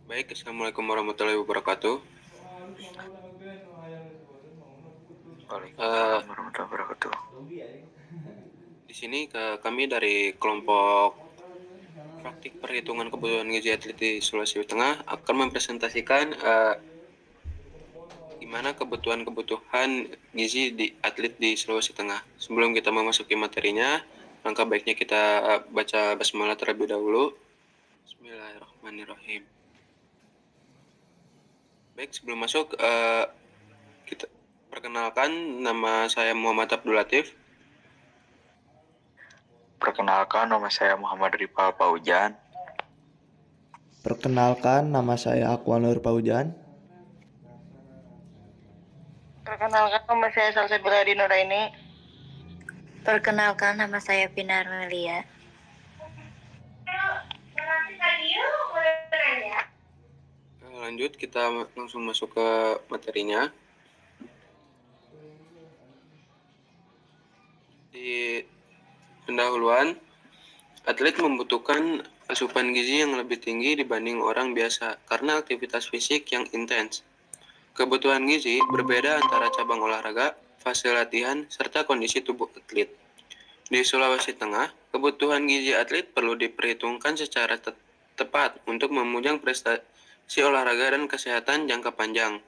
Baik, Assalamualaikum warahmatullahi wabarakatuh. Eh, Waalaikumsalam warahmatullahi wabarakatuh. di sini kami dari kelompok praktik perhitungan kebutuhan gizi atlet di Sulawesi Tengah akan mempresentasikan gimana kebutuhan-kebutuhan gizi di atlet di Sulawesi Tengah. Sebelum kita memasuki materinya, langkah baiknya kita baca basmalah terlebih dahulu. Bismillahirrahmanirrahim. Baik, sebelum masuk, kita perkenalkan, nama saya Muhammad Abdul Latif. Perkenalkan, nama saya Muhammad Rifa Paujan. Perkenalkan, nama saya Akwanur Paujan. Perkenalkan, nama saya Salsabila Dinuraini. Perkenalkan, nama saya Pinar Melia. Lanjut, kita langsung masuk ke materinya. Di pendahuluan, atlet membutuhkan asupan gizi yang lebih tinggi dibanding orang biasa karena aktivitas fisik yang intens. Kebutuhan gizi berbeda antara cabang olahraga, fase latihan, serta kondisi tubuh atlet. Di Sulawesi Tengah, kebutuhan gizi atlet perlu diperhitungkan secara tepat untuk memunjang prestasi olahraga dan kesehatan jangka panjang.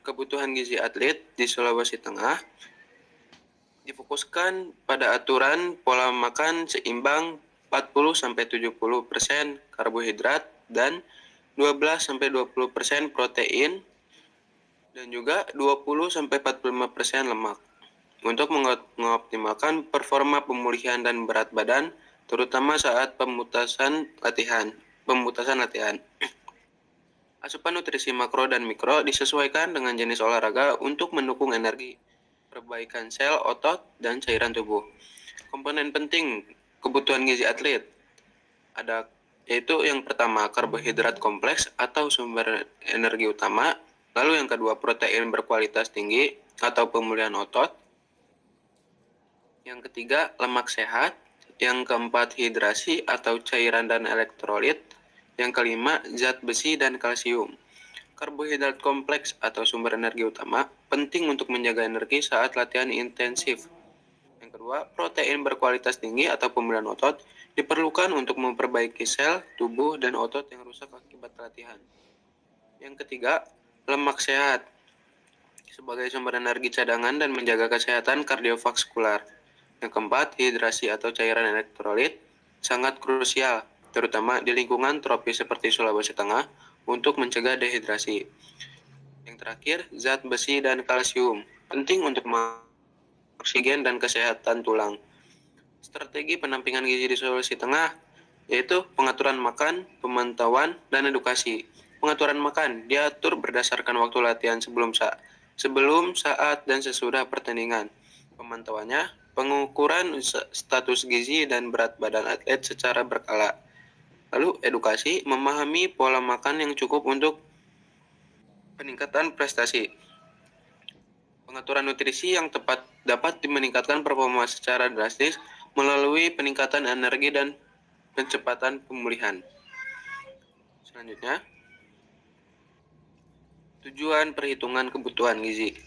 Kebutuhan gizi atlet di Sulawesi Tengah difokuskan pada aturan pola makan seimbang 40-70% karbohidrat dan 12-20% protein dan juga 20-45% lemak untuk mengoptimalkan performa pemulihan dan berat badan terutama saat pemutasan latihan. Asupan nutrisi makro dan mikro disesuaikan dengan jenis olahraga untuk mendukung energi, perbaikan sel, otot, dan cairan tubuh. Komponen penting kebutuhan gizi atlet ada yaitu yang pertama karbohidrat kompleks atau sumber energi utama, lalu yang kedua protein berkualitas tinggi atau pemulihan otot, yang ketiga lemak sehat, yang keempat hidrasi atau cairan dan elektrolit, yang kelima zat besi dan kalsium. Karbohidrat kompleks atau sumber energi utama penting untuk menjaga energi saat latihan intensif. Yang kedua, protein berkualitas tinggi atau pemulihan otot diperlukan untuk memperbaiki sel, tubuh, dan otot yang rusak akibat latihan. Yang ketiga, lemak sehat sebagai sumber energi cadangan dan menjaga kesehatan kardiovaskular. Yang keempat, hidrasi atau cairan elektrolit sangat krusial, terutama di lingkungan tropis seperti Sulawesi Tengah untuk mencegah dehidrasi. Yang terakhir, zat besi dan kalsium penting untuk oksigen dan kesehatan tulang. Strategi pendampingan gizi di Sulawesi Tengah yaitu pengaturan makan, pemantauan, dan edukasi. Pengaturan makan diatur berdasarkan waktu latihan sebelum, saat, dan sesudah pertandingan. Pemantauannya, pengukuran status gizi dan berat badan atlet secara berkala. Lalu edukasi, memahami pola makan yang cukup untuk peningkatan prestasi. Pengaturan nutrisi yang tepat dapat meningkatkan performa secara drastis melalui peningkatan energi dan percepatan pemulihan. Selanjutnya, tujuan perhitungan kebutuhan gizi.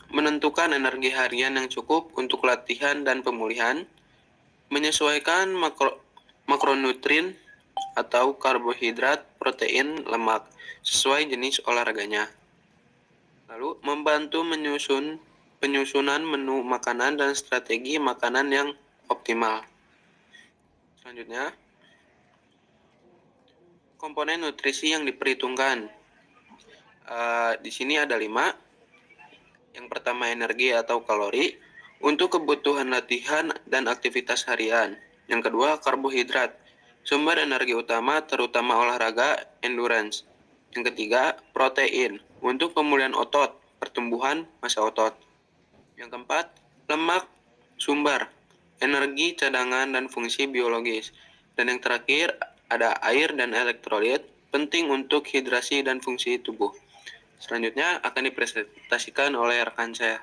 Menentukan energi harian yang cukup untuk latihan dan pemulihan, menyesuaikan makronutrien atau karbohidrat, protein, lemak sesuai jenis olahraganya. Lalu membantu penyusunan menu makanan dan strategi makanan yang optimal. Selanjutnya, komponen nutrisi yang diperhitungkan. Di sini ada 5. Yang pertama energi atau kalori untuk kebutuhan latihan dan aktivitas harian. Yang kedua karbohidrat, sumber energi utama terutama olahraga endurance. Yang ketiga protein untuk pemulihan otot, pertumbuhan massa otot. Yang keempat lemak, sumber energi cadangan dan fungsi biologis. Dan yang terakhir ada air dan elektrolit penting untuk hidrasi dan fungsi tubuh. Selanjutnya akan dipresentasikan oleh rekan saya.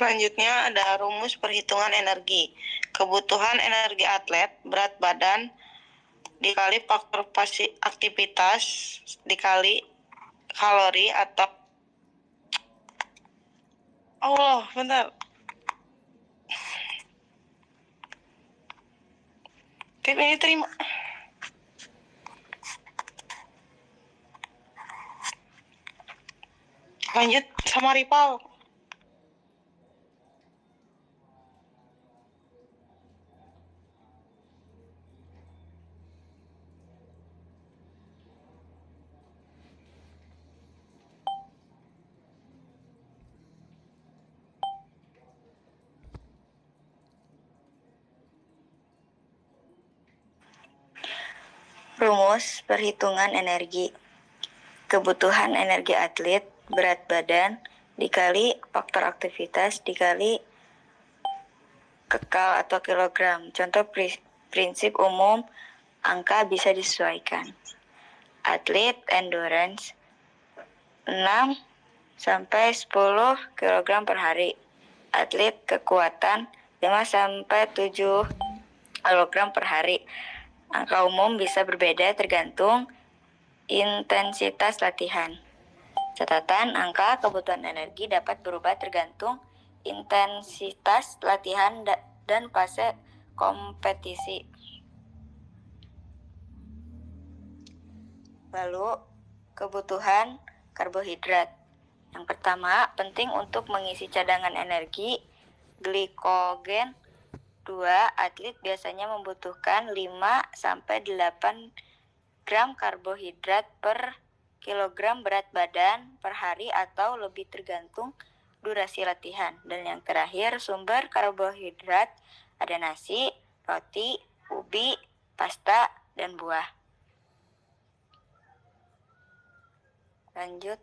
Selanjutnya ada rumus perhitungan energi. Kebutuhan energi atlet, berat badan, dikali faktor aktivitas, dikali kalori atau... Allah, bentar. Tip ini terima. Lanjut sama rival. Rumus perhitungan energi. Kebutuhan energi atlet, berat badan, dikali faktor aktivitas, dikali kekal atau kilogram. Contoh prinsip umum, angka bisa disesuaikan. Atlet endurance 6 sampai 10 kg per hari. Atlet kekuatan 5 sampai 7 kg per hari. Angka umum bisa berbeda tergantung intensitas latihan. Catatan, angka kebutuhan energi dapat berubah tergantung intensitas latihan dan fase kompetisi. Lalu, kebutuhan karbohidrat. Yang pertama, penting untuk mengisi cadangan energi glikogen. 2. Atlet biasanya membutuhkan 5-8 gram karbohidrat per kilogram berat badan per hari atau lebih tergantung durasi latihan. Dan yang terakhir, sumber karbohidrat ada nasi, roti, ubi, pasta, dan buah. Lanjut.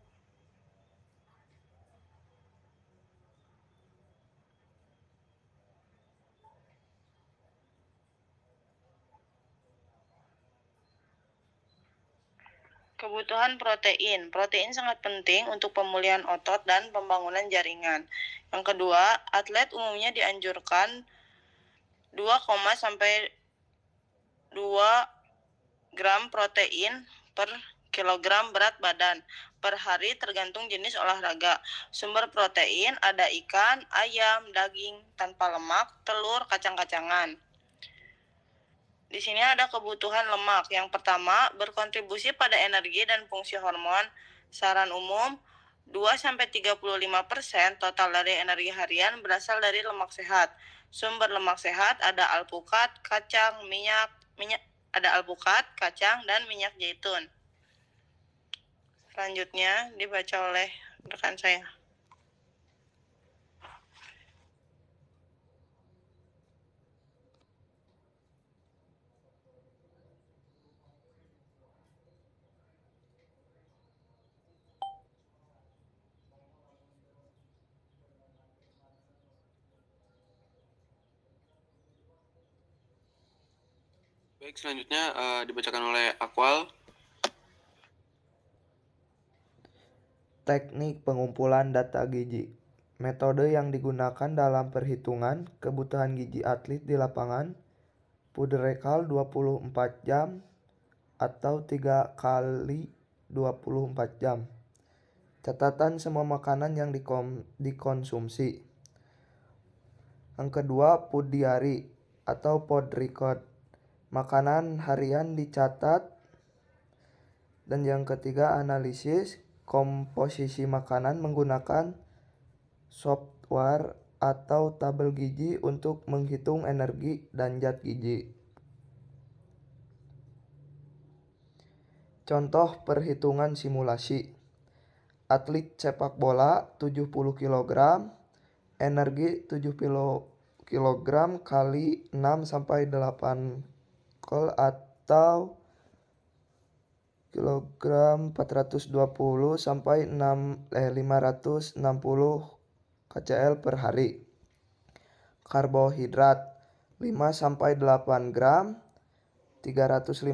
Kebutuhan protein. Protein sangat penting untuk pemulihan otot dan pembangunan jaringan. Yang kedua, atlet umumnya dianjurkan 2, sampai 2 gram protein per kilogram berat badan per hari tergantung jenis olahraga. Sumber protein ada ikan, ayam, daging tanpa lemak, telur, kacang-kacangan. Di sini ada kebutuhan lemak. Yang pertama, berkontribusi pada energi dan fungsi hormon. Saran umum, 2-35% total dari energi harian berasal dari lemak sehat. Sumber lemak sehat ada alpukat, kacang, kacang, dan minyak zaitun. Selanjutnya dibaca oleh rekan saya. Baik, selanjutnya dibacakan oleh Akwal. Teknik pengumpulan data gizi. Metode yang digunakan dalam perhitungan kebutuhan gizi atlet di lapangan. Food recall 24 jam atau 3 kali 24 jam. Catatan semua makanan yang dikonsumsi. Yang kedua, food diary atau food record. Makanan harian dicatat. Dan yang ketiga, analisis komposisi makanan menggunakan software atau tabel gizi untuk menghitung energi dan zat gizi. Contoh perhitungan simulasi. Atlet sepak bola 70 kg, energi 7 kg kali 6 sampai 8 kol atau kilogram 420 sampai 560 kcal per hari. Karbohidrat 5 sampai 8 gram 350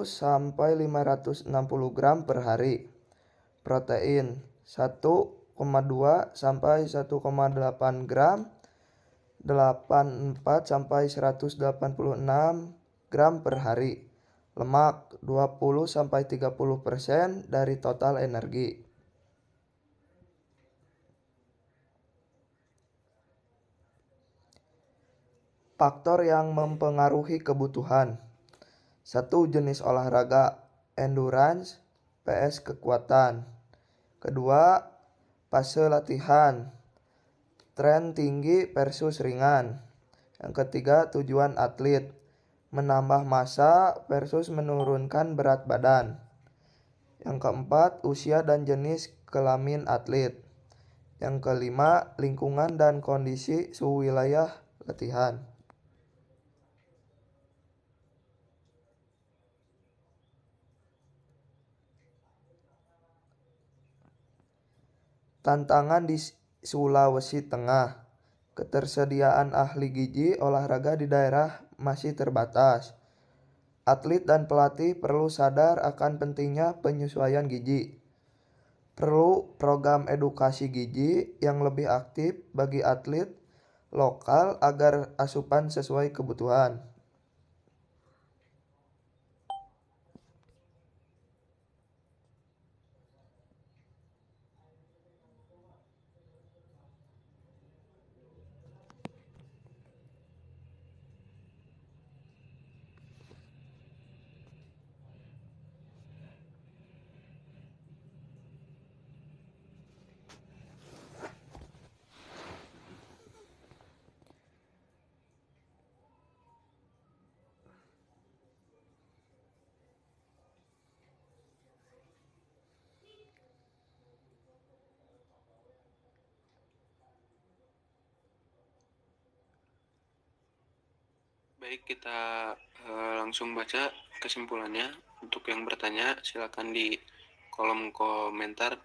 sampai 560 gram per hari. Protein 1 sampai 1,8 gram, 84 sampai 186 gram per hari. Lemak 20 sampai 30% dari total energi. Faktor yang mempengaruhi kebutuhan. 1. Jenis olahraga, endurance, PS kekuatan. 2. Fase latihan, tren tinggi versus ringan. Yang 3. Tujuan atlet, menambah massa versus menurunkan berat badan. Yang 4. Usia dan jenis kelamin atlet. Yang 5. Lingkungan dan kondisi suhu wilayah latihan. Tantangan di Sulawesi Tengah. Ketersediaan ahli gizi olahraga di daerah masih terbatas. Atlet dan pelatih perlu sadar akan pentingnya penyesuaian gizi. Perlu program edukasi gizi yang lebih aktif bagi atlet lokal agar asupan sesuai kebutuhan. Baik, kita langsung baca kesimpulannya. Untuk yang bertanya, silakan di kolom komentar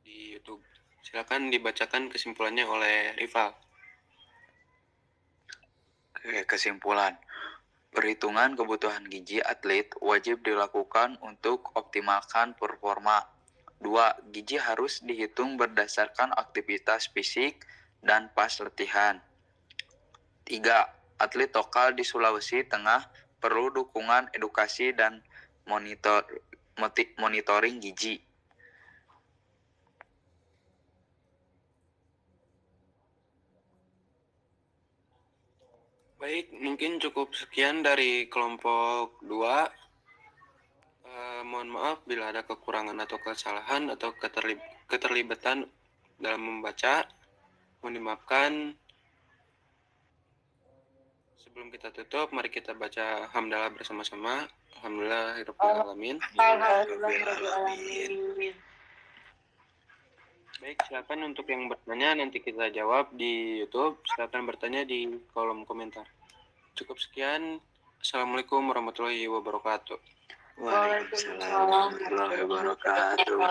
di YouTube. Silakan dibacakan kesimpulannya oleh Rival. Oke, kesimpulan. Perhitungan kebutuhan gizi atlet wajib dilakukan untuk optimalkan performa. 2. Gizi harus dihitung berdasarkan aktivitas fisik dan pas latihan. 3. Atlet lokal di Sulawesi Tengah perlu dukungan edukasi dan monitoring gizi. Baik, mungkin cukup sekian dari kelompok 2. Mohon maaf bila ada kekurangan atau kesalahan atau keterlibatan dalam membaca. Mohon dimaafkan. Sebelum kita tutup, mari kita baca hamdalah bersama-sama. Alhamdulillahirrahmanirrahim. Baik, silakan untuk yang bertanya nanti kita jawab di YouTube. Silakan bertanya di kolom komentar. Cukup sekian. Assalamualaikum warahmatullahi wabarakatuh. Waalaikumsalam warahmatullahi wabarakatuh.